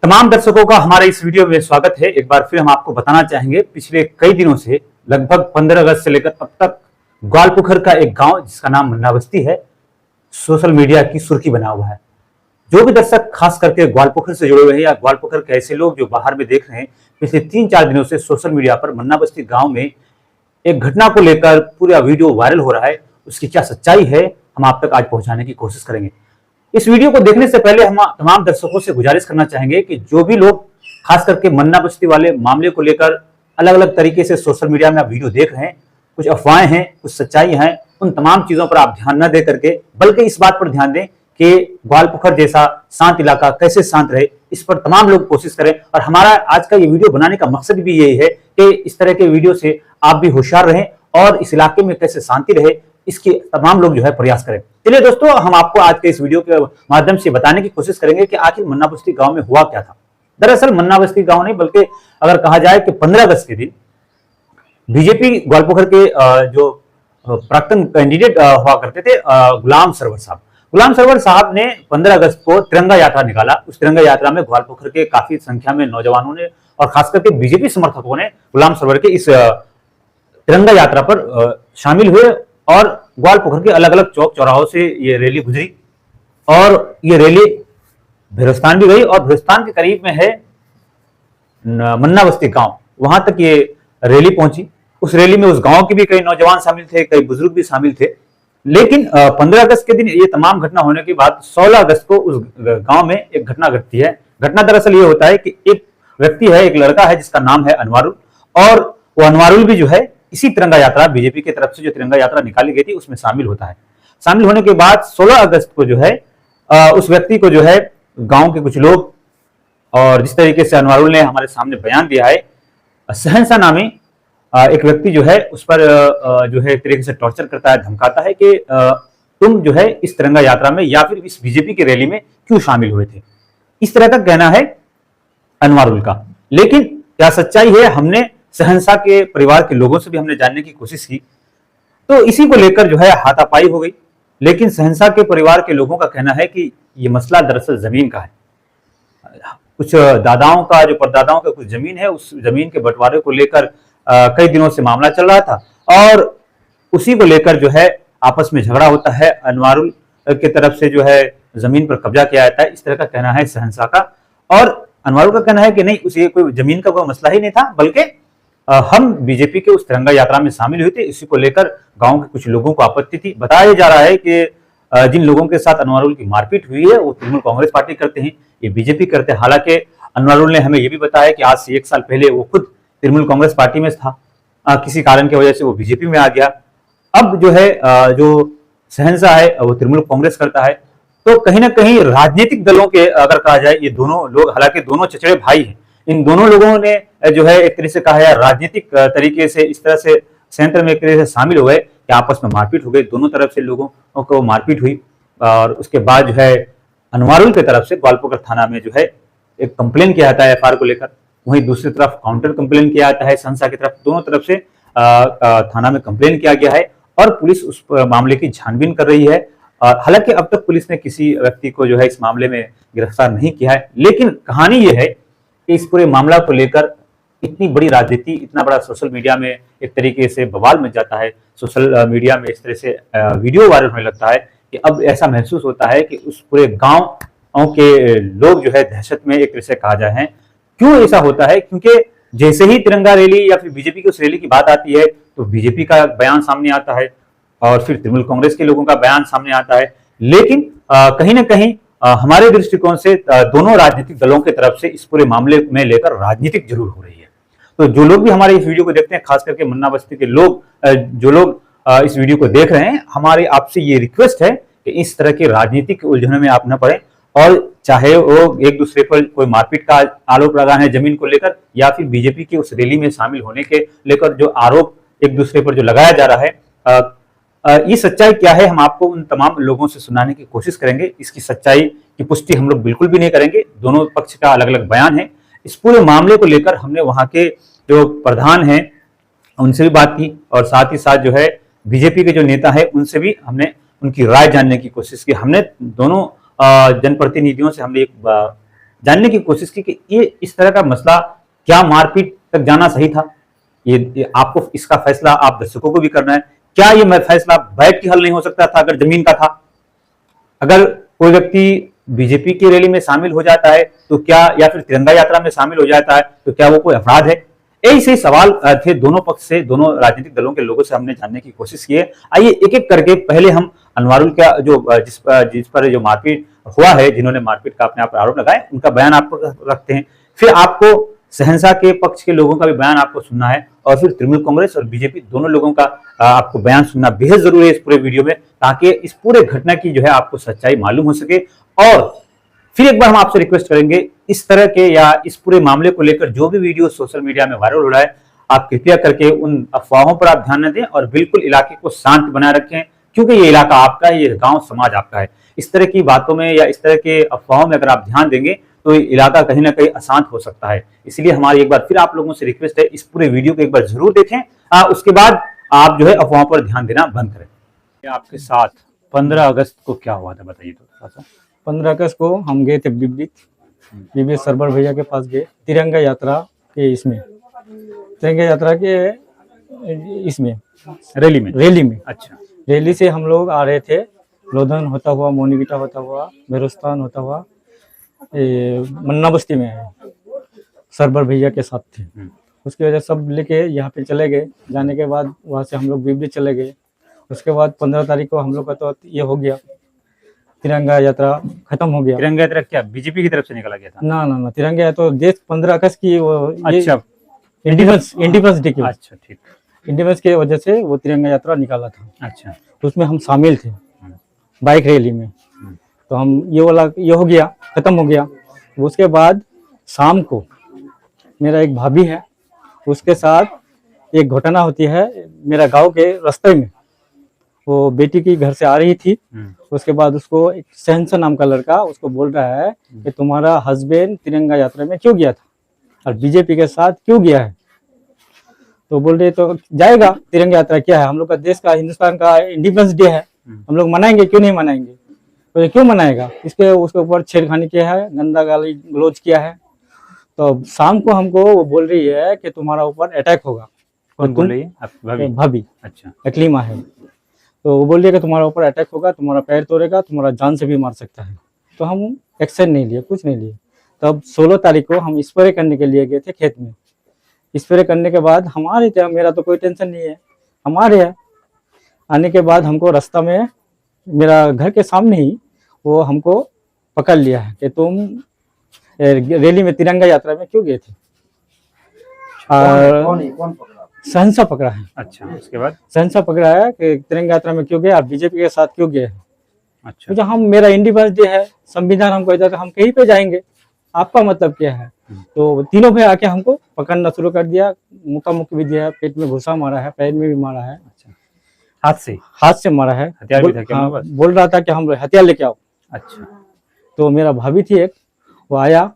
तमाम दर्शकों का हमारे इस वीडियो में स्वागत है। एक बार फिर हम आपको बताना चाहेंगे, पिछले कई दिनों से लगभग 15 अगस्त से लेकर अब तक ग्वालपुखर का एक गांव जिसका नाम मन्ना बस्ती है, सोशल मीडिया की सुर्खी बना हुआ है। जो भी दर्शक खास करके ग्वालपुखर से जुड़े हुए हैं या ग्वालपुखर के ऐसे लोग जो बाहर में देख रहे हैं, पिछले 3-4 दिनों से सोशल मीडिया पर मन्ना बस्ती गांव में एक घटना को लेकर पूरा वीडियो वायरल हो रहा है। उसकी क्या सच्चाई है, हम आप तक आज पहुंचाने की कोशिश करेंगे। इस वीडियो को देखने से पहले हम तमाम दर्शकों से गुजारिश करना चाहेंगे कि जो भी लोग खास करके मन्ना बस्ती वाले मामले को लेकर अलग अलग तरीके से सोशल मीडिया में आप वीडियो देख रहे हैं, कुछ अफवाहें हैं, कुछ सच्चाई है, उन तमाम चीजों पर आप ध्यान न दे करके बल्कि इस बात पर ध्यान दें कि ग्वालपुखर जैसा शांत इलाका कैसे शांत रहे, इस पर तमाम लोग कोशिश करें। और हमारा आज का ये वीडियो बनाने का मकसद भी यही है कि इस तरह के वीडियो से आप भी होशियार रहें और इस इलाके में कैसे शांति रहे, इसके तमाम लोग जो है प्रयास करें। चलिए दोस्तों, हम आपको आज के इस वीडियो के माध्यम से बताने की कोशिश करेंगे कि आखिर मन्ना बस्ती गांव में हुआ क्या था। दरअसल मन्ना बस्ती गांव नहीं बल्कि अगर कहा जाए कि 15 अगस्त के दिन बीजेपी ग्वालपुखर के जो प्राक्तन कैंडिडेट हुआ करते थे गुलाम सरवर साहब ने 15 अगस्त को तिरंगा यात्रा निकाला। उस तिरंगा यात्रा में ग्वालपुखर के काफी संख्या में नौजवानों ने और खास करके बीजेपी समर्थकों ने गुलाम सरवर के इस तिरंगा यात्रा पर शामिल हुए और ग्वालपुखर के अलग अलग चौक चौराहों से ये रैली गुजरी और ये रैली भैरवस्थान भी गई और भैरवस्थान के करीब में है मन्ना बस्ती गांव, वहां तक ये रैली पहुंची। उस रैली में उस गांव के भी कई नौजवान शामिल थे, कई बुजुर्ग भी शामिल थे। लेकिन 15 अगस्त के दिन ये तमाम घटना होने के बाद 16 अगस्त को उस गांव में एक घटना घटती है। घटना दरअसल ये होता है कि एक व्यक्ति है, एक लड़का है जिसका नाम है अनवारुल, और वो अनवारुल भी जो है इसी तिरंगा यात्रा, बीजेपी की तरफ से जो तिरंगा यात्रा निकाली गई थी उसमें शामिल होता है। शामिल होने के बाद 16 अगस्त को जो है उस व्यक्ति को जो है गांव के कुछ लोग, और जिस तरीके से अनवारुल ने हमारे सामने बयान दिया है, सहनसा नामी एक व्यक्ति जो है उस पर जो है तरीके से टॉर्चर करता है, धमकाता है कि तुम जो है इस तिरंगा यात्रा में या फिर इस बीजेपी की रैली में क्यों शामिल हुए थे। इस तरह का कहना है अनवारुल का। लेकिन क्या सच्चाई है, हमने सहनसा के परिवार के लोगों से भी हमने जानने की कोशिश की, तो इसी को लेकर जो है हाथापाई हो गई। लेकिन सहनसा के परिवार के लोगों का कहना है कि ये मसला दरअसल जमीन का है। कुछ दादाओं का, जो परदादाओं का कुछ जमीन है, उस जमीन के बंटवारे को लेकर कई दिनों से मामला चल रहा था और उसी को लेकर जो है आपस में झगड़ा होता है। अनवारुल की तरफ से जो है जमीन पर कब्जा किया जाता है, इस तरह का कहना है सहनसा का। और अनवारुल का कहना है कि नहीं, उसे कोई जमीन का कोई मसला ही नहीं था, बल्कि हम बीजेपी के उस तिरंगा यात्रा में शामिल हुए थे। इसी को लेकर गांव के कुछ लोगों को आपत्ति थी। बताया जा रहा है कि जिन लोगों के साथ अनवारुल की मारपीट हुई है वो तृणमूल कांग्रेस पार्टी करते हैं, ये बीजेपी करते हैं। हालांकि अनवारुल ने हमें यह भी बताया कि आज से 1 साल पहले वो खुद तृणमूल कांग्रेस पार्टी में था, किसी कारण की वजह से वो बीजेपी में आ गया। अब जो है जो सहनसा है वो तृणमूल कांग्रेस करता है। तो कहीं ना कहीं राजनीतिक दलों के अगर कहा जाए, ये दोनों लोग हालांकि दोनों चचेरे भाई हैं, इन दोनों लोगों ने जो है एक तरह से कहा है राजनीतिक तरीके से इस तरह से संयंत्र में एक तरह से शामिल हो गए कि आपस में मारपीट हो गई, दोनों तरफ से लोगों को मारपीट हुई। और उसके बाद जो है अनवारुल की तरफ से ग्वालपुखर थाना में जो है एक कंप्लेन किया जाता है एफआईआर को लेकर, वहीं दूसरी तरफ काउंटर कंप्लेन किया जाता है संस्था की तरफ। दोनों तरफ से थाना में कंप्लेन किया गया है और पुलिस उस मामले की छानबीन कर रही है। हालांकि अब तक पुलिस ने किसी व्यक्ति को जो है इस मामले में गिरफ्तार नहीं किया है। लेकिन कहानी यह है कि इस पूरे मामला को लेकर इतनी बड़ी राजनीति, इतना बड़ा सोशल मीडिया में एक तरीके से बवाल मच जाता है, सोशल मीडिया में इस तरह से वीडियो वायरल होने लगता है कि अब ऐसा महसूस होता है कि उस पूरे गांव के लोग जो है दहशत में एक तरह से कहा जाए हैं। क्यों ऐसा होता है? क्योंकि जैसे ही तिरंगा रैली या फिर बीजेपी की उस रैली की बात आती है तो बीजेपी का बयान सामने आता है और फिर तृणमूल कांग्रेस के लोगों का बयान सामने आता है। लेकिन कहीं ना कहीं हमारे दृष्टिकोण से दोनों राजनीतिक दलों की तरफ से इस पूरे मामले में लेकर राजनीतिक जरूर हो रही है। तो जो लोग भी हमारे इस वीडियो को देखते हैं, खास करके मन्ना बस्ती के लोग, जो लोग इस वीडियो को देख रहे हैं, हमारे आपसे ये रिक्वेस्ट है कि इस तरह की राजनीतिक उलझनों में आप न पड़े। और चाहे वो एक दूसरे पर कोई मारपीट का आरोप लगा है जमीन को लेकर, या फिर बीजेपी की उस रैली में शामिल होने के लेकर जो आरोप एक दूसरे पर जो लगाया जा रहा है, ये सच्चाई क्या है, हम आपको उन तमाम लोगों से सुनाने की कोशिश करेंगे। इसकी सच्चाई की पुष्टि हम लोग बिल्कुल भी नहीं करेंगे, दोनों पक्ष का अलग अलग बयान है। इस पूरे मामले को लेकर हमने वहां के जो प्रधान हैं उनसे भी बात की और साथ ही साथ जो है बीजेपी के जो नेता है उनसे भी हमने उनकी राय जानने की कोशिश की। हमने दोनों जनप्रतिनिधियों से हमने एक जानने की कोशिश की कि ये इस तरह का मसला, क्या मारपीट तक जाना सही था? ये आपको इसका फैसला आप दर्शकों को भी करना है। क्या ये फैसला बैठ के हल नहीं हो सकता था अगर जमीन का था? अगर कोई व्यक्ति बीजेपी की रैली में शामिल हो जाता है तो क्या, या फिर तिरंगा यात्रा में शामिल हो जाता है तो क्या वो कोई अपराध है? ऐसे सवाल थे दोनों पक्ष से, दोनों राजनीतिक दलों के लोगों से हमने जानने की कोशिश की है। आइए एक एक करके पहले हम अनवारुल का जो जिस पर जो मारपीट हुआ है, जिन्होंने मारपीट का अपने आप आरोप लगाए, उनका बयान आपको रखते हैं। फिर आपको सहनसा के पक्ष के लोगों का भी बयान आपको सुनना है, और फिर तृणमूल कांग्रेस और बीजेपी दोनों लोगों का आपको बयान सुनना बेहद जरूरी है इस पूरे वीडियो में, ताकि इस पूरे घटना की जो है आपको सच्चाई मालूम हो सके। और फिर एक बार हम आपसे रिक्वेस्ट करेंगे, इस तरह के या इस पूरे मामले को लेकर जो भी वीडियो सोशल मीडिया में वायरल हो रहा है, आप कृपया करके उन अफवाहों पर आप ध्यान न दें और बिल्कुल इलाके को शांत बनाए रखें, क्योंकि ये इलाका आपका है, ये गांव समाज आपका है। इस तरह की बातों में या इस तरह के अफवाहों में अगर आप ध्यान देंगे तो इलाका कहीं ना कहीं अशांत हो सकता है। इसलिए हमारी एक बार फिर आप लोगों से रिक्वेस्ट है, इस पूरे वीडियो को एक बार जरूर देखें, उसके बाद आप जो है अफवाहों पर ध्यान देना बंद करें। आपके साथ 15 अगस्त को क्या हुआ था, बताइए तो थोड़ा सा। 15 अगस्त को हम गए थे बीबी सरबर भैया के पास गए, तिरंगा यात्रा के इसमें, तिरंगा यात्रा के इसमें रैली में। अच्छा, रैली से हम लोग आ रहे थे, लोधन होता हुआ, मोनीगिटा होता हुआ, बेरोस्तान होता हुआ मन्ना बस्ती में आए, सरबर भैया के साथ थे। उसकी वजह सब लेके यहाँ पे चले गए। जाने के बाद वहाँ से हम लोग बीबी चले गए। उसके बाद 15 तारीख को हम लोग का तो ये हो गया, तिरंगा यात्रा खत्म हो गया। तिरंगा यात्रा क्या बीजेपी की तरफ से निकाला गया था? ना, तिरंगा तो देश 15 अगस्त की वो, अच्छा, इंडिपेंडेंस डे की, अच्छा ठीक, इंडिपेंडेंस की वजह से वो तिरंगा यात्रा निकाला था। अच्छा, तो उसमें हम शामिल थे बाइक रैली में। तो हम ये वाला ये हो गया, खत्म हो गया। उसके बाद शाम को मेरा एक भाभी है, उसके साथ एक घटना होती है मेरा गांव के रास्ते में। वो बेटी की घर से आ रही थी, उसके बाद उसको एक सहनसा नाम का लड़का उसको बोल रहा है कि तुम्हारा हस्बैंड तिरंगा यात्रा में क्यों गया था और बीजेपी के साथ क्यों गया है। तो बोल रहे तो जाएगा, तिरंगा यात्रा क्या है, हम लोग का देश का, हिंदुस्तान का इंडिपेंडेंस डे है, हम लोग मनाएंगे, क्यों नहीं मनाएंगे। तो ये क्यों मनाएगा, इसके उसके ऊपर छेड़खानी किया है, गंदा गाली गलौज किया है। तो शाम को हमको वो बोल रही है कि तुम्हारा ऊपर अटैक होगा। कौन बोल रही है? भाभी। अच्छा, अकलीमा है। तो वो बोल रही है कि तुम्हारा ऊपर अटैक होगा, तुम्हारा पैर तोड़ेगा, तुम्हारा जान से भी मार सकता है। तो हम एक्शन नहीं लिए, कुछ नहीं लिए। तब 16 तारीख को हम स्प्रे करने के लिए गए थे खेत में। स्प्रे करने के बाद हमारे थे, मेरा तो कोई टेंशन नहीं है, हमारे है। आने के बाद हमको रास्ता में, मेरा घर के सामने ही वो हमको पकड़ लिया है कि तुम रैली में तिरंगा यात्रा में क्यों गए थे। कौन सहनसा पकड़ा है। अच्छा, उसके बाद सहनसा पकड़ा है कि तिरंगा यात्रा में क्यों गए, आप बीजेपी के साथ क्यों गए। अच्छा, तो हम, मेरा इंडिपेंडेंस डे है, संविधान हमको कहता है हम कहीं पे जाएंगे, आपका मतलब क्या है। तो तीनों भाई आके हमको पकड़ना शुरू कर दिया, मुक्का मुक्की भी दिया, पेट में घुसा मारा है, पैर में भी मारा है। अच्छा, हाथ से मारा है। हथियार भी था क्या? हाँ, बोल रहा था कि हम हथियार लेके आओ। अच्छा, तो मेरा भाभी थी एक, वो आया,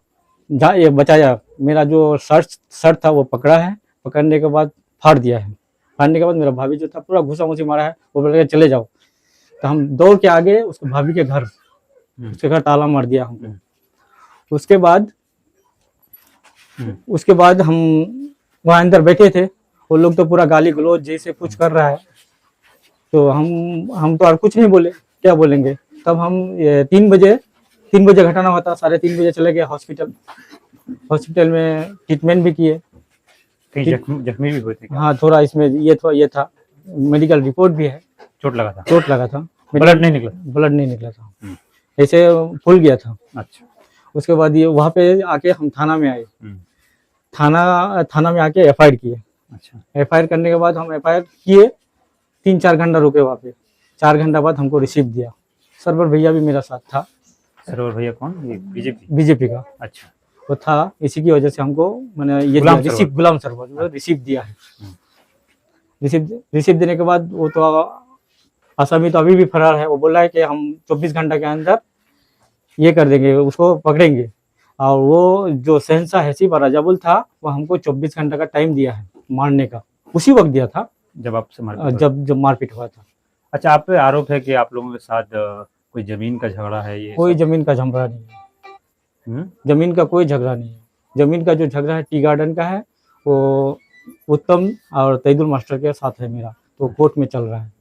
ये बचाया। मेरा जो शर्ट था वो पकड़ा है, पकड़ने के बाद फाड़ दिया है। फाड़ने के बाद मेरा भाभी जो था पूरा घुसा मुसी मारा है। वो बोल रहे चले जाओ। तो हम दौड़ के आगे उसके भाभी के घर, उसके घर ताला मार दिया हमको। उसके बाद हम वहाँ अंदर बैठे थे, वो लोग तो पूरा गाली गलौज जैसे कुछ कर रहा है। तो हम तो और कुछ नहीं बोले, क्या बोलेंगे। तब हम 3 बजे घटना होता, 3:30 बजे चले गए हॉस्पिटल में ट्रीटमेंट भी किए। जख्मी भी हुए थे? हाँ, थोड़ा इसमें ये था, मेडिकल रिपोर्ट भी है। चोट लगा था। ब्लड नहीं निकला था, ऐसे फूल गया था। अच्छा, उसके बाद ये वहाँ पे आके हम थाना में आए। थाना में आके FIR किए। अच्छा, FIR करने के बाद हम FIR किए, 3-4 घंटा रुके वहाँ पे। 4 घंटा बाद हमको रिसीव दिया। सरवर भैया भी मेरा साथ था। सरवर भैया कौन? बीजेपी का। अच्छा, वो था, इसी की वजह से हमको मैंने ये गुलाम सरवर रिसीव दिया है। रिसीव देने के बाद वो तो आसामी तो अभी भी फरार है। वो बोल रहा है कि हम 24 घंटा के अंदर ये कर देंगे, उसको पकड़ेंगे। और वो जो सहनसा हैसिब और राजाबुल था, वो हमको 24 घंटा का टाइम दिया है मारने का। उसी वक्त दिया था जब आपसे जब मारपीट हुआ था। अच्छा, आप पे आरोप है कि आप लोगों के साथ कोई जमीन का झगड़ा है? ये कोई जमीन का झगड़ा नहीं जमीन का कोई झगड़ा नहीं है। जमीन का जो झगड़ा है टी गार्डन का है, वो उत्तम और तैदुल मास्टर के साथ है मेरा, तो कोर्ट में चल रहा है।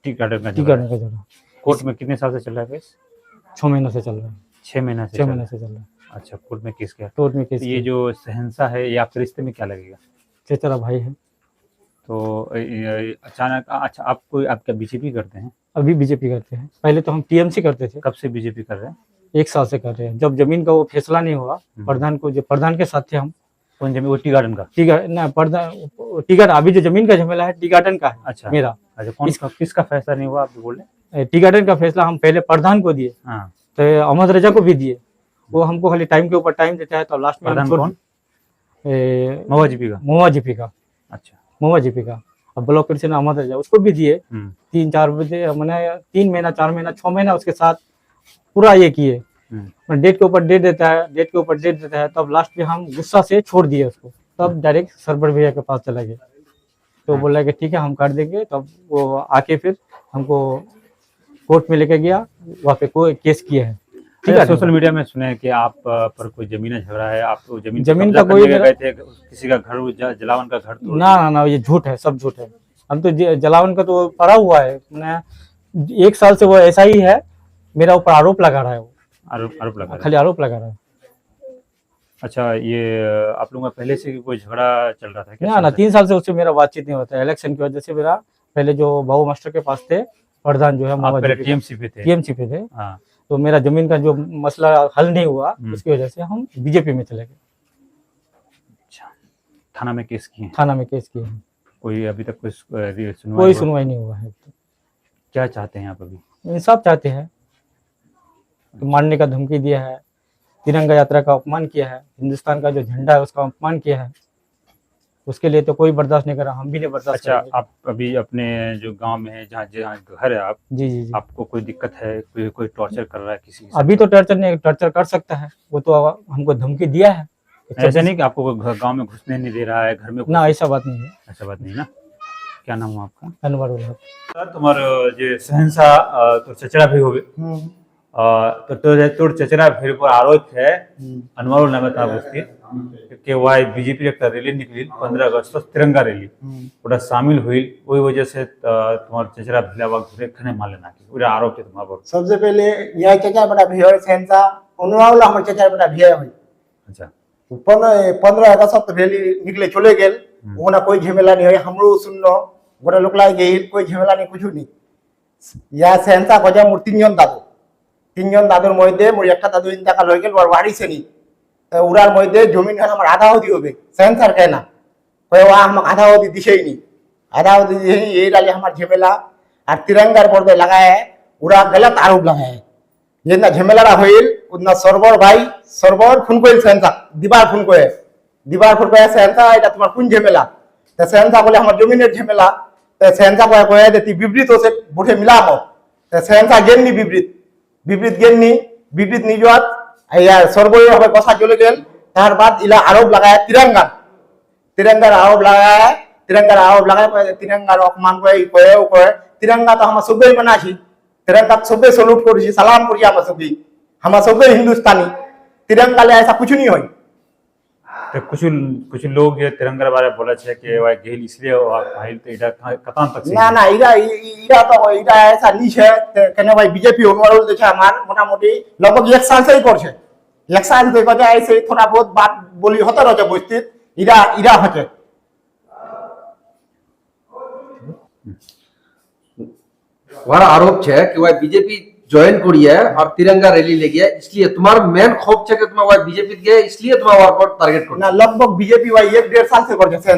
टी गार्डन का टी गार्डन का झगड़ा कोर्ट में कितने साल से चल रहा है केस? 6 महीने से चल रहा है। 6 महीने से 6 महीने से चल रहा है। अच्छा, कोर्ट में केस किया। कोर्ट में केस ये जो शहंशाह है, ये आपके रिश्ते में क्या लगेगा? चचेरा भाई है। तो अचानक, अच्छा, आप क्या बीजेपी करते हैं? अभी बीजेपी करते हैं, पहले तो हम टीएमसी करते थे। कब से बीजेपी कर रहे हैं? 1 साल से कर रहे हैं। जब जमीन का वो फैसला नहीं हुआ, प्रधान को, जो प्रधान के साथ थे हम। कौन जमीन? वो टी गार्डन का? टी गार्डन ना, प्रधान टी गार्डन, अभी जो जमीन का झमेला है टी गार्डन का है। अच्छा मेरा। अच्छा, किसका फैसला नहीं हुआ, आप बोल रहे? टी गार्डन का फैसला हम पहले प्रधान को दिए, हाँ, तो अहमद रजा को भी दिए। वो हमको खाली टाइम के ऊपर टाइम देता है, तो लास्ट में प्रधान कौन? महुआ जीपी का? महुआ जीपी का। अच्छा, महुआ जीपी का। अब ब्लॉक प्रेसिडेंट अहमद रजा, उसको भी दिए। 3-4 बजे मैंने 3 महीना, 4 महीना, 6 महीना उसके साथ पूरा ये किए। डेट के ऊपर डेट देता है, डेट के ऊपर डेट देता है, तब लास्ट में हम गुस्सा से छोड़ दिए उसको। तब डायरेक्ट सरवर भैया के पास चला गया, तो बोला कि ठीक है हम कर देंगे। तब वो आके फिर हमको कोर्ट में लेके गया, वहाँ पे कोई केस किया है। ठीक है, सोशल मीडिया में सुने हैं कि आप पर कोई जमीन झगड़ा है, आप जमीन का कोई गए थे, किसी का घर, जलावन का घर तोड़? ना, ये झूठ है, सब झूठ है। हम तो जलावन का तो पड़ा हुआ है, मैंने 1 साल से वो ऐसा ही है, मेरा ऊपर आरोप लगा रहा है। वो आरोप लगा, खाली आरोप लगा रहा है। अच्छा, ये आप लोगों का पहले से कोई झगड़ा चल रहा था क्या? ना, 3 साल से उससे मेरा बातचीत नहीं होता है। इलेक्शन की वजह से मेरा, पहले जो बाबू मास्टर के पास थे प्रधान, जो है पहले टीएमसी पे थे। हाँ, तो मेरा जमीन का जो मसला हल नहीं हुआ, उसकी वजह से हम बीजेपी में चले गए। अच्छा, थाना में केस किए? थाना में केस किए हैं। कोई अभी तक कोई सुनवाई नहीं हुआ है। क्या चाहते हैं आप अभी? इंसाफ चाहते हैं। तो मारने का धमकी दिया है, तिरंगा यात्रा का अपमान किया है, हिंदुस्तान का जो झंडा है उसका अपमान किया है। उसके लिए तो कोई बर्दाश्त नहीं कर रहा, हम भी नहीं बर्दाश्त अच्छा, करेंगे। आप अभी अपने जो गांव में है, जहाँ घर है आप, जी। आपको कोई दिक्कत है? कोई टॉर्चर कर रहा है किसी? अभी तो टॉर्चर कर सकता है, वो तो हमको धमकी दिया है। ऐसा नहीं कि आपको गांव में घुसने नहीं दे रहा है, घर में? ना, ऐसा बात नहीं है। ऐसा बात नहीं ना। क्या नाम हुआ आपका? अनवर उल हक। सर, तुम्हारे जो शहंशाह तो चचरा भी हो गए, तो तोर चचरा फिर पर आरोप है अनवर नाम था उसके कि वह बीजेपी एक रैली निकली 15 अगस्त तिरंगा रैली पूरा शामिल हुई, वही वजह से तुम्हारे चचरा भिलावा घुरे खने मार लेना की पूरा आरोप है तुम्हारे पर। सबसे पहले यह चचा बड़ा भिया शहंशाह उनवाला हमर चचा बड़ा भिया हुई। अच्छा, 15 अगस्त रैली निकले चले गेल, ओना कोई झमेला नहीं है। हमरो सुननो गोटा लोक लाई गेल, कोई झमेला नहीं, कुछ नहीं। या शहंशाह को जा मोर 3 जन दादुर मध्य मोर एक दादू इंतकाल हो गेल, और बाड़ी से नहीं उड़ार मध्य जमीन खान आधा होती होबे शहंशाह कहना हम आधा होती दिशे ही नहीं, आधा होती यही डाले हमारे झमेला। और तिरंगार पर्दे लगाया है, उड़ा गलत आरोप लगाया है। जितना झमेला होइल उतना सरवर भाई सरवर फोन कोइल शहंशाह दीवार फोन को है, दीवार फोन को है शहंशाह এটা তোমার কোন ঝামেলা? তো শহंशाह বলে আমার জমিনের ঝামেলা। তো শহंशाह কয়ে দেতি বিবৃত ওসে বুঠে মিলামো। তো শহंशाह গেননি বিবৃত নিজত ইয়ার সর্বই হবে কথা চলে গেল। তার বাদ ইলা আরোপ লাগায় তিরঙ্গার আরোপ লাগায় তিরঙ্গার অপমান করে তিরঙ্গা তো আমরা সবাই বানাছি, तिरंगा सबे सैल्यूट करी, सलाम करी, हम सबे हिंदुस्तानी। तिरंगा ले ऐसा कुछ नहीं होई। तो कुछ लोग ये तिरंगा के बारे में बोला छे कि वह गेल इसलिए भाई तो इडा कतान तक ना इरा तो इरा ऐसा नहीं छे कने भाई बीजेपी ओनवारो जे छे हमार मोटामोटी लगभग 1 साल से ही कर छे। 1 साल से कते ऐसे थोड़ा बहुत बात बोली होता रहे उपस्थित इरा होचे। वहाँ आरोप है कि वह बीजेपी ज्वाइन करी है और तिरंगा रैली ले गया, इसलिए तुम्हारा मेन खोप है कि तुम वह बीजेपी गए, इसलिए तुम्हारा वहाँ पर टारगेट करो ना। लगभग बीजेपी वही 1-1.5 साल से कर छे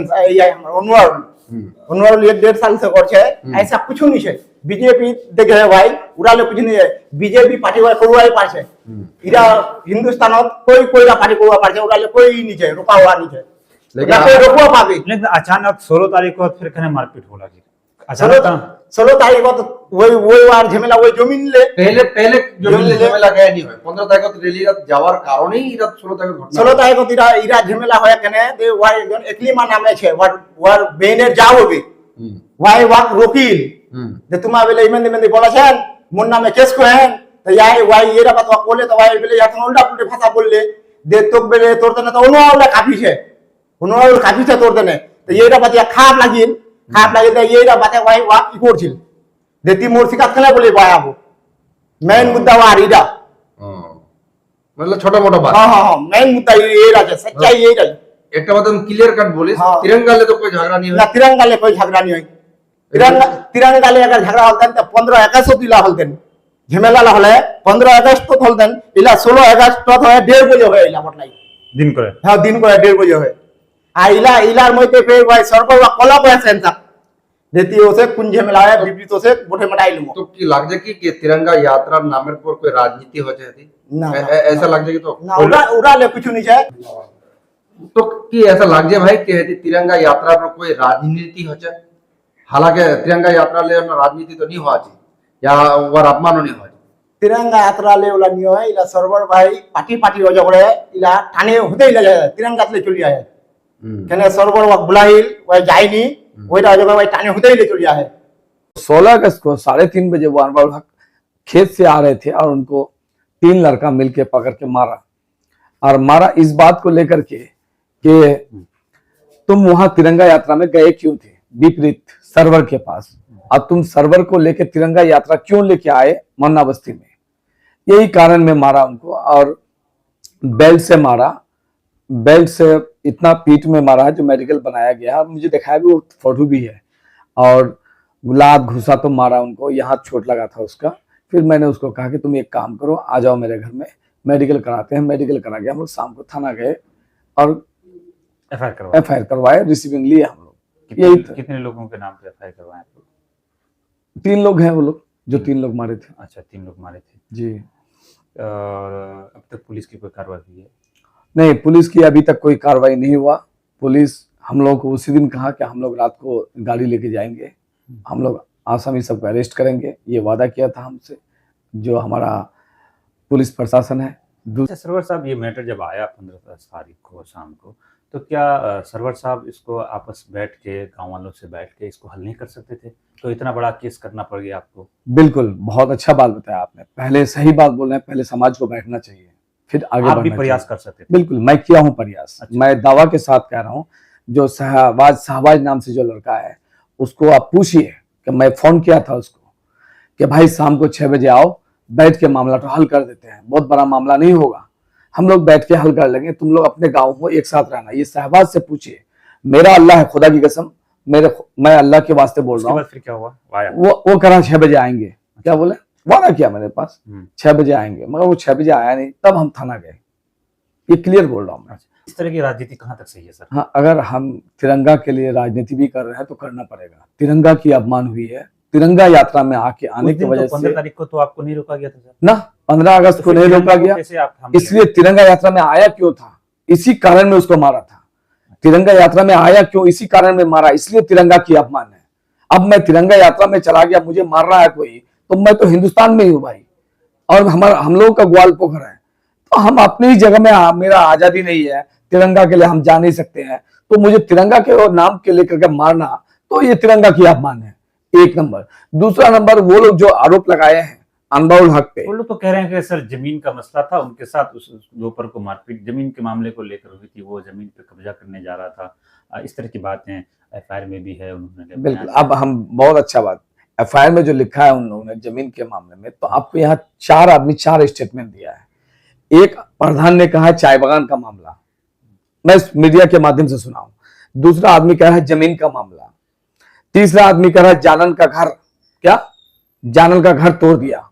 ओनवारो 1-1.5 साल से कर छे। ऐसा कुछ नहीं छे। बीजेपी देखे भाई उड़ाले कुछ नहीं है। बीजेपी पार्टी वाला करवाई पाछे इरा हिंदुस्तानत कोई पार्टी करवा पाछे उड़ाले कोई नहीं छे, रुका हुआ नहीं छे, लेकिन कोई रोकवा पाबे। लेकिन अचानक 16 तारीख को फिर कने मारपीट हो लगी। 16 तारीख को तो वही वार झमेला वही जमीन ले पहले जमीन ले झमेला गया नहीं है। 15 तारीख को रैली का जावार कारण ही इरा 16 तारीख को 16 तारीख को इरा झमेला होया कने दे वार एकजन एकलीमा नामे छे वार बेने जाओबे वाई वाक रोकिल दे तुमा बेले इमेंदे बोला छेन मोर नामे केस को है তো ইয়াই ওয়াই এরা কথা বলে তো ওয়াই বলে এখন উল্টা পুল্টে ভাষা বললে দে তোক বেলে তোর দেনে তো অন্য কাপিছে তোর দেনে তো এইটা বাতি খারাপ লাগিল তো এইটা বাতে ওয়াই ওয়া কি করছিল দেতি মোর শিকাত খেলা বলে ওয়াই আবো মেইন মুদ্দা ওয়ার ইডা मतलब छोटा मोटा बात। हाँ मेन मुद्दा ये रहा सच्चाई ये रही एक बात हम क्लियर कट बोले, हाँ। तिरंगा ले तो कोई झगड़ा नहीं ना हुआ। तिरंगा ले कोई झगड़ा नहीं हुई तिरंगा ले अगर झगड़ा होता तो 15 अगस्त दिला होलतेन झमेला ला हले 15 अगस्त तो होलतेन इला 16 अगस्त तो है 1:30 बजे है इला बटलाई दिन करे हाँ दिन को 1:30 बजे है आ इला इलार मइते पे भाई सरकार वा कला पे सेंसा देती ओसे कुन झमेला है विपरीत ओसे बोठे मटाई लुमो तो की लग जाए कि तिरंगा यात्रा नामेर पर कोई राजनीति हो जाती ना, ऐसा लग जाएगी तो ना उड़ा ले कुछ नहीं है तो कि ऐसा लग जाए भाई कि तिरंगा यात्रा पर कोई राजनीति हो जाए, हालांकि तिरंगा यात्रा ले राजनीति तो नहीं हुआ चाहिए या वर अपमान नहीं हुआ तिरंगा यात्रा ले वाला नहीं है इला सरवर भाई पार्टी हो जाए इला थाने होते इला जाए तिरंगा ले चली आए कहने सरवर वा बुलाइल वही जाइनी वही जगह वही थाने होते ही ले चली आए 16 अगस्त को 3:30 बजे वो अनवर हक खेत से आ रहे थे और उनको 3 लड़का मिलके पकड़ के मारा और मारा इस बात को लेकर के कि तुम वहां तिरंगा यात्रा में गए क्यों थे विपरीत सर्वर के पास और तुम सर्वर को लेकर तिरंगा यात्रा क्यों लेके आए मन्ना बस्ती में, यही कारण में मारा उनको और बेल्ट से मारा, बेल्ट से इतना पीठ में मारा जो मेडिकल बनाया गया और मुझे दिखाया भी वो फोटो भी है और गुलाब घुसा तो मारा उनको, यहाँ चोट लगा था उसका। फिर मैंने उसको कहा कि तुम एक काम करो आ जाओ मेरे घर में मेडिकल कराते हैं, मेडिकल करा के हम लोग शाम को थाना गए और एफआईआर करवाए, रिसीविंग लिए हम लोग। यही था। कितने लोगों के नाम पे एफआईआर करवाए? 3 लोग हैं वो लोग जो 3 लोग मारे थे। अच्छा 3 लोग मारे थे जी। और अब तक पुलिस की कोई कार्रवाई हुई है? नहीं, पुलिस की अभी तक कोई कार्रवाई नहीं हुआ। पुलिस हम लोगों को उसी दिन कहा कि हम लोग रात को गाड़ी लेके जाएंगे, हम लोग आसामी सबको अरेस्ट करेंगे, ये वादा किया था हमसे जो हमारा पुलिस प्रशासन है। अच्छा सरवर साहब, ये मैटर जब आया 15 तारीख को शाम को, तो क्या सरवर साहब इसको आपस बैठ के गांव वालों से बैठ के इसको हल नहीं कर सकते थे? तो इतना बड़ा केस करना पड़ गया आपको? बिल्कुल, बहुत अच्छा बात बताया आपने। पहले सही बात बोल रहे हैं, पहले समाज को बैठना चाहिए फिर आगे आप भी बढ़ना प्रयास चाहिए। कर सकते थे? बिल्कुल, मैं किया हूँ प्रयास। अच्छा। मैं दावा के साथ कह रहा हूँ, जो शहबाज नाम से जो लड़का है उसको आप पूछिए कि मैं फोन किया था उसको कि भाई शाम को 6 बजे आओ, बैठ के मामला तो हल कर देते हैं, बहुत बड़ा मामला नहीं होगा, हम लोग बैठ के हल कर लेंगे, तुम लोग अपने गाँव हो एक साथ रहना। ये शहबाज से पूछिए, मेरा अल्लाह है, खुदा की कसम, मैं अल्लाह के वास्ते बोल रहा हूँ। फिर क्या हुआ? आया? वो कह रहा 6 बजे आएंगे, क्या बोले, वादा किया मेरे पास 6 बजे आएंगे, मगर वो 6 बजे आया नहीं, तब हम थाना गए। ये क्लियर बोल रहा हूँ मैं। इस तरह की राजनीति कहाँ तक सही है सर? हाँ, अगर हम तिरंगा के लिए राजनीति भी कर रहे हैं तो करना पड़ेगा। तिरंगा की अपमान हुई है, तिरंगा यात्रा में आने की वजह से 15 तारीख को तो आपको नहीं रोका गया था सर? ना, 15 अगस्त को नहीं रोका गया, इसलिए तिरंगा यात्रा में आया क्यों था, इसी कारण में उसको मारा था। तिरंगा यात्रा में आया क्यों, इसी कारण में मारा, इसलिए तिरंगा की अपमान है। अब मैं तिरंगा यात्रा में चला गया, मुझे मार रहा है कोई, तो मैं तो हिंदुस्तान में ही हूँ भाई, और हम लोगों का ग्वाल पोखर है, तो हम अपनी ही जगह में, मेरा आजादी नहीं है, तिरंगा के लिए हम जा नहीं सकते हैं, तो मुझे तिरंगा के नाम के लेकर के मारना, तो ये तिरंगा की अपमान है, एक नंबर। दूसरा नंबर, वो लोग जो आरोप लगाए हैं अनबाउल हक पे, वो लोग तो कह रहे हैं कि सर जमीन का मसला था, उनके साथ उस दोपहर को मारपीट जमीन के मामले को लेकर हुई थी, वो जमीन पे कब्जा करने जा रहा था, इस तरह की बातें एफआईआर में भी है उन्होंने। बिल्कुल, अब हम बहुत अच्छा बात, एफआईआर में जो लिखा है उन लोगों ने जमीन के मामले में, तो आपको यहाँ 4 आदमी 4 स्टेटमेंट दिया है। एक प्रधान ने कहा है चाय बागान का मामला, मैं इस मीडिया के माध्यम से सुना हूं। दूसरा आदमी कह रहा है जमीन का मामला। तीसरा आदमी कह रहा है जानन का घर, क्या जानन का घर तोड़ दिया।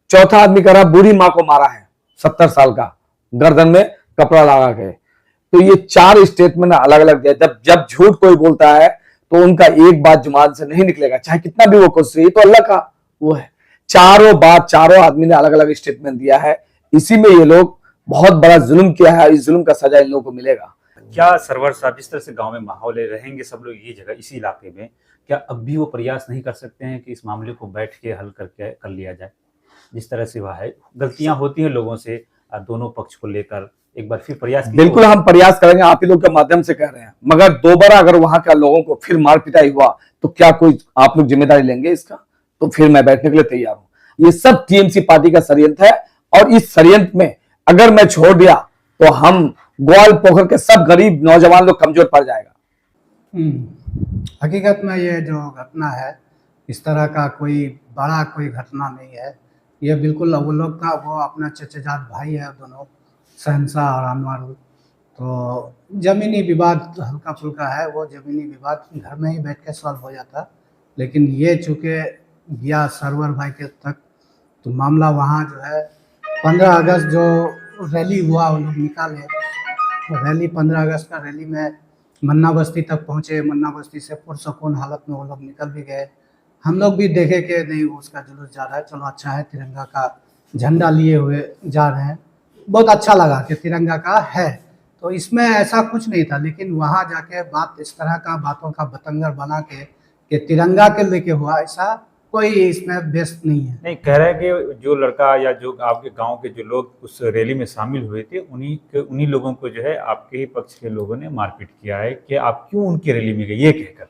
चौथा आदमी कह रहा है बूढ़ी माँ को मारा है 70 साल का, गर्दन में कपड़ा लगा के। तो ये 4 स्टेटमेंट अलग अलग दिया। जब झूठ कोई बोलता है तो उनका एक बात जुबान से नहीं निकलेगा, चाहे कितना भी वो कोशिश, ये तो अल्लाह का वो है। चारों आदमी ने अलग अलग स्टेटमेंट दिया है। इसी में ये लोग बहुत बड़ा जुल्म किया है, इस जुल्म का सजा इन लोगों को मिलेगा। क्या सरवर साहब, जिस तरह से गांव में माहौल रहेंगे सब लोग ये जगह इसी इलाके में, क्या अब भी वो प्रयास नहीं कर सकते हैं कि इस मामले को बैठ के हल करके कर लिया जाए? जिस तरह से वह है, गलतियां होती हैं लोगों से, दोनों पक्ष को लेकर एक बार फिर प्रयास। बिल्कुल हम प्रयास करेंगे, आप ही लोग के माध्यम से कह रहे हैं, मगर दोबारा अगर वहां के लोगों को फिर मार पिटाई हुआ तो क्या कोई आप लोग जिम्मेदारी लेंगे इसका? तो फिर मैं बैठने के लिए तैयार हूँ। ये सब टीएमसी पार्टी का षड्यंत्र है। और इस षड्यंत्र में अगर मैं छोड़ दिया तो हम ग्वाल पोखर के सब गरीब नौजवान लोग कमजोर पड़ जाएगा। हकीकत में ये जो घटना है, इस तरह का कोई बड़ा कोई घटना नहीं है। ये बिल्कुल वो लोग का वो अपना चचेजात भाई है दोनों, शहंशाह और अनवारुल। तो ज़मीनी विवाद हल्का फुल्का है, वो ज़मीनी विवाद घर में ही बैठ के सॉल्व हो जाता। लेकिन ये चूँकि गया सरवर भाई के तक, तो मामला वहाँ जो है 15 अगस्त जो रैली हुआ वो लोग निकाले, रैली 15 अगस्त का रैली में मन्ना बस्ती तक पहुँचे। मन्ना बस्ती से पुरसकून हालत में वो लोग निकल भी गए। हम लोग भी देखे कि नहीं उसका जुलूस जा रहा है, चलो अच्छा है, तिरंगा का झंडा लिए हुए जा रहे हैं, बहुत अच्छा लगा कि तिरंगा का है। तो इसमें ऐसा कुछ नहीं था। लेकिन वहाँ जाके बात इस तरह का बातों का बतंगर बना के कि तिरंगा के लेके हुआ, ऐसा कोई इसमें बेस्ट नहीं है। नहीं, कह रहे हैं कि जो लड़का या जो आपके गांव के जो लोग उस रैली में शामिल हुए थे, उन्हीं लोगों को जो है आपके ही पक्ष के लोगों ने मारपीट किया है कि आप क्यों उनकी रैली में गए, ये कहकर।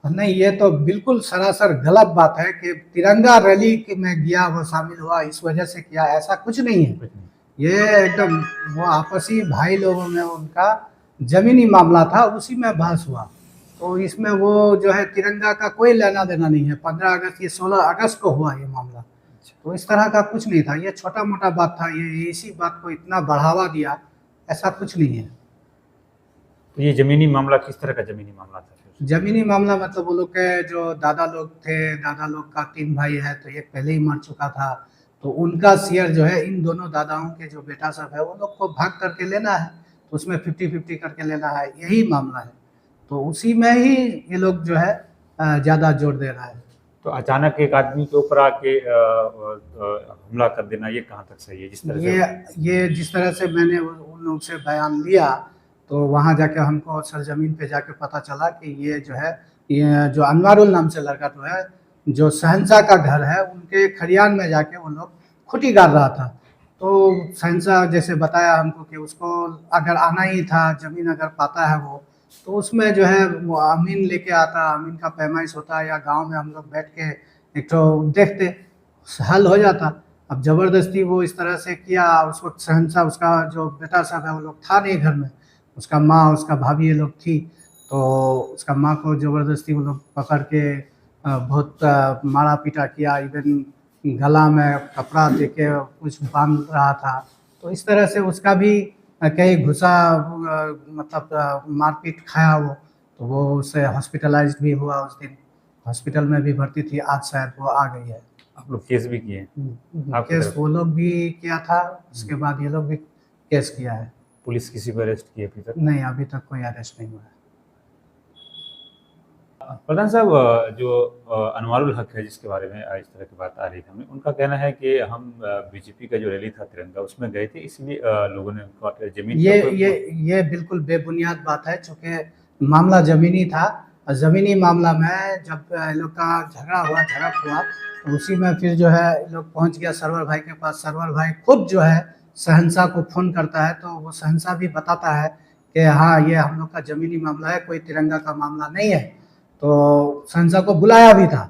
नहीं, ये तो बिल्कुल सरासर गलत बात है कि तिरंगा रैली में गया वो शामिल हुआ इस वजह से किया, ऐसा कुछ नहीं है। ये एकदम वो आपसी भाई लोगों में उनका जमीनी मामला था, उसी में बहस हुआ। तो इसमें वो जो है तिरंगा का कोई लेना देना नहीं है। 15 अगस्त, ये 16 अगस्त को हुआ ये मामला। तो इस तरह का कुछ नहीं था, ये छोटा मोटा बात था। ये इसी बात को इतना बढ़ावा दिया, ऐसा कुछ नहीं है। तो ये जमीनी मामला किस तरह का जमीनी मामला था? जमीनी मामला मतलब वो लोग के जो दादा लोग थे, दादा लोग का 3 भाई है, तो एक पहले ही मर चुका था। तो उनका शेयर जो है इन दोनों दादाओं के जो बेटा सब है वो लोग को भाग करके लेना है, तो उसमें 50-50 करके लेना है, यही मामला है। तो उसी में ही ये लोग जो है ज़्यादा जोर दे रहा है। तो अचानक एक आदमी के ऊपर आके हमला कर देना, ये कहाँ तक सही है? जिस तरह से ये जिस तरह से मैंने उन लोग से बयान लिया, तो वहाँ जाके हमको सरजमीन पे जाके पता चला कि ये जो है, ये जो अनवारुल नाम से लड़का तो है, जो शहंशाह का घर है, उनके खरियान में जाके वो लोग खुटी गाड़ रहा था। तो शहंशाह जैसे बताया हमको कि उसको अगर आना ही था, ज़मीन अगर पाता है वो, तो उसमें जो है वो अमीन लेके आता, अमीन का पैमाइश होता, या गांव में हम लोग बैठ के एक तो देखते, हल हो जाता। अब ज़बरदस्ती वो इस तरह से किया। उस वक्त शहंशाह, उसका जो बेटा साहब है वो लोग था नहीं घर में, उसका माँ, उसका भाभी ये लोग थी। तो उसका माँ को ज़बरदस्ती वो लोग पकड़ के बहुत मारा पीटा किया, इवन गला में कपड़ा दे के कुछ बांध रहा था। तो इस तरह से उसका भी कई घुसा, मतलब मारपीट खाया वो। तो वो उससे हॉस्पिटलाइज्ड भी हुआ, उस दिन हॉस्पिटल में भी भर्ती थी, आज शायद वो आ गई है। आप लोग केस भी किए? आपकी केस तरफ? वो लोग भी किया था, उसके बाद ये लोग भी केस किया है। पुलिस किसी को अरेस्ट किए अभी तक? नहीं, अभी तक कोई अरेस्ट नहीं हुआ है। प्रधान साहब, जो अनवारुल हक है जिसके बारे में इस तरह की बात आ रही थी हमें, उनका कहना है कि हम बीजेपी का जो रैली था तिरंगा, उसमें गए थे, इसलिए लोगों ने उनको जमीन ये बिल्कुल बेबुनियाद बात है। चूँकि मामला ज़मीनी था, और ज़मीनी मामला में जब लोग का झड़प हुआ, तो उसी में फिर जो है लोग पहुंच गया सरवर भाई के पास। सरवर भाई खुद जो है शहंशाह को फ़ोन करता है, तो वो शहंशाह भी बताता है कि हाँ, ये हम लोग का ज़मीनी मामला है, कोई तिरंगा का मामला नहीं है। तो शहंशाह को बुलाया भी था,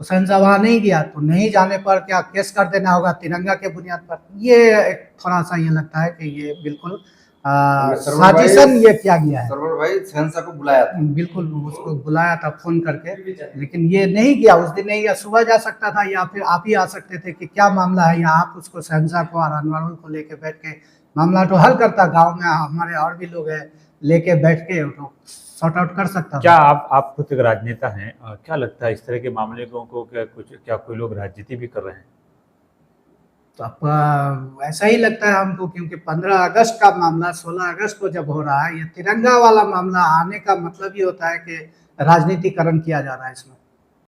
तो शहंशाह वहाँ नहीं गया। तो नहीं जाने पर क्या केस कर देना होगा तिरंगा के बुनियाद पर? ये एक थोड़ा सा ये लगता है कि ये बिल्कुल साजिशन ये किया गया है। सरवर भाई शहंशाह को बुलाया था, बिल्कुल उसको बुलाया था फ़ोन करके, लेकिन ये नहीं गया उस दिन। नहीं, या सुबह जा सकता था, या फिर आप ही आ सकते थे कि क्या मामला है, या आप उसको शहंशाह को और अनवारुल को लेके बैठ के मामला तो हल करता। गांव में हमारे और भी लोग हैं, लेके बैठ के तो सॉर्ट आउट कर सकता। क्या आप खुद एक राजनेता हैं, क्या लगता है इस तरह के मामले को क्या कोई लोग राजनीति भी कर रहे हैं? तो अब ऐसा ही लगता है हमको, क्योंकि 15 अगस्त का मामला 16 अगस्त को जब हो रहा है, ये तिरंगा वाला मामला आने का मतलब ही होता है कि राजनीतिकरण किया जा रहा है इसमें।